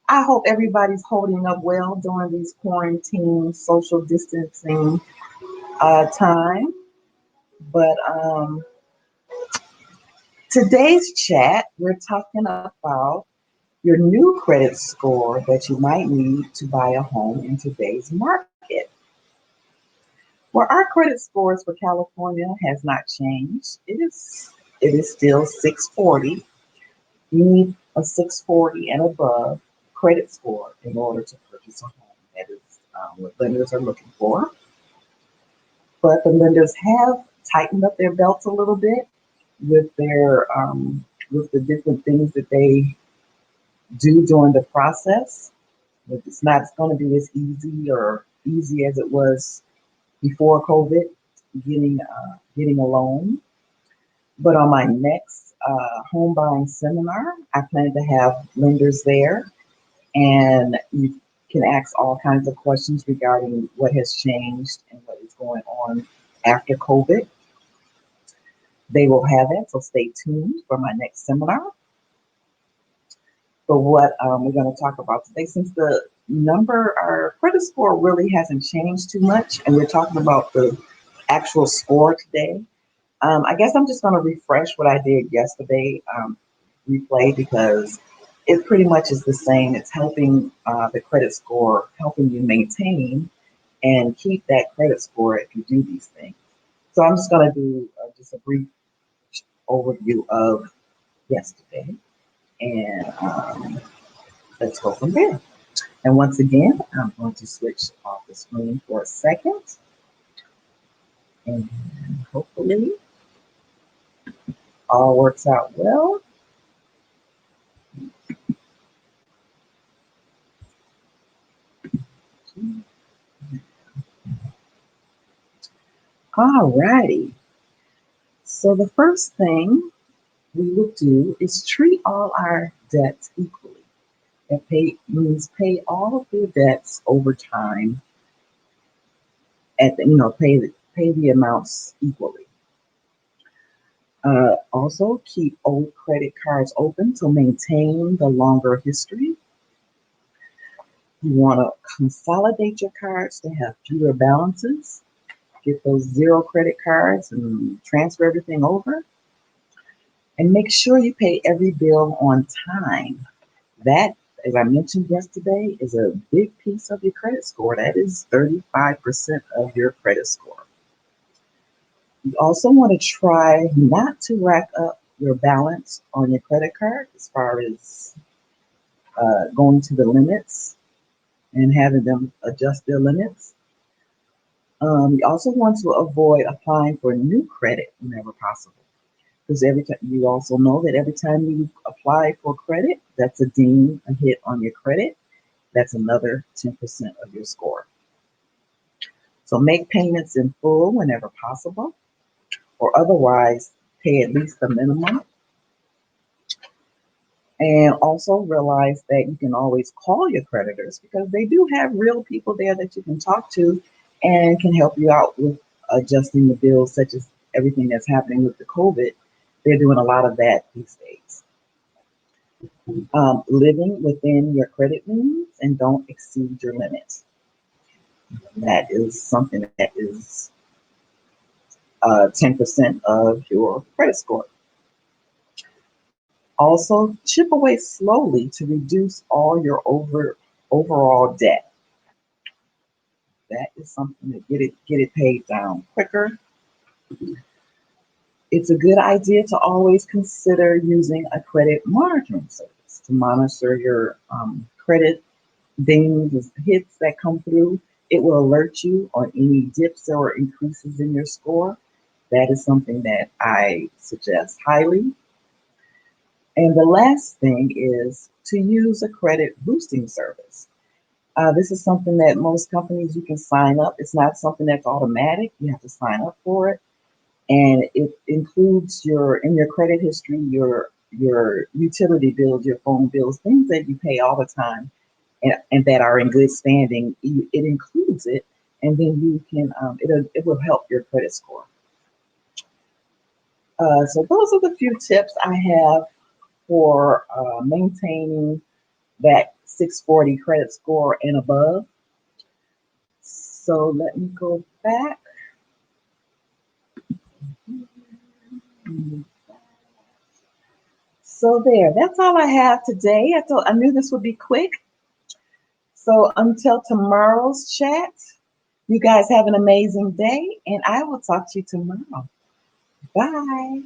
I hope everybody's holding up well during these quarantine social distancing time. But today's chat, we're talking about your new credit score that you might need to buy a home in today's market. Well, our credit scores for California has not changed. It is still 640. You need a 640 and above credit score in order to purchase a home. That is what lenders are looking for. But the lenders have tightened up their belts a little bit with with the different things that they do during the process. It's not going to be as easy as it was before COVID getting a loan. But on my next home buying seminar, I plan to have lenders there, and you can ask all kinds of questions regarding what has changed and what is going on after COVID. They will have that, so stay tuned for my next seminar. For what we're going to talk about today, since our credit score really hasn't changed too much, and we're talking about the actual score today. I guess I'm just going to refresh what I did yesterday, replay, because it pretty much is the same. It's helping the credit score, helping you maintain and keep that credit score if you do these things. So I'm just going to do just a brief overview of yesterday, and let's go from there. And once again, I'm going to switch off the screen for a second, and hopefully all works out well. Alrighty. So the first thing we will do is treat all our debts equally. That means pay all of your debts over time. Pay the amounts equally. Also, keep old credit cards open to maintain the longer history. You want to consolidate your cards to have fewer balances. Get those zero credit cards and transfer everything over. And make sure you pay every bill on time. That, as I mentioned yesterday, is a big piece of your credit score. That is 35% of your credit score. You also want to try not to rack up your balance on your credit card as far as going to the limits and having them adjust their limits. You also want to avoid applying for new credit whenever possible. Because every time you also know that every time you apply for credit, that's a hit on your credit. That's another 10% of your score. So make payments in full whenever possible, or otherwise pay at least the minimum. And also realize that you can always call your creditors because they do have real people there that you can talk to and can help you out with adjusting the bills, such as everything that's happening with the COVID. They're doing a lot of that these days. Living within your credit means and don't exceed your limits. That is something that is 10% of your credit score. Also, chip away slowly to reduce all your overall debt. That is something to get it paid down quicker. It's a good idea to always consider using a credit monitoring service to monitor your credit dings, hits that come through. It will alert you on any dips or increases in your score. That is something that I suggest highly. And the last thing is to use a credit boosting service. This is something that most companies you can sign up. It's not something that's automatic. You have to sign up for it, and it includes your credit history, your utility bills, your phone bills, things that you pay all the time, and that are in good standing. It includes it, and then you can it will help your credit score. So those are the few tips I have for maintaining that 640 credit score and above. So let me go back. So there, that's all I have today. I knew this would be quick. So until tomorrow's chat, you guys have an amazing day, and I will talk to you tomorrow. Bye.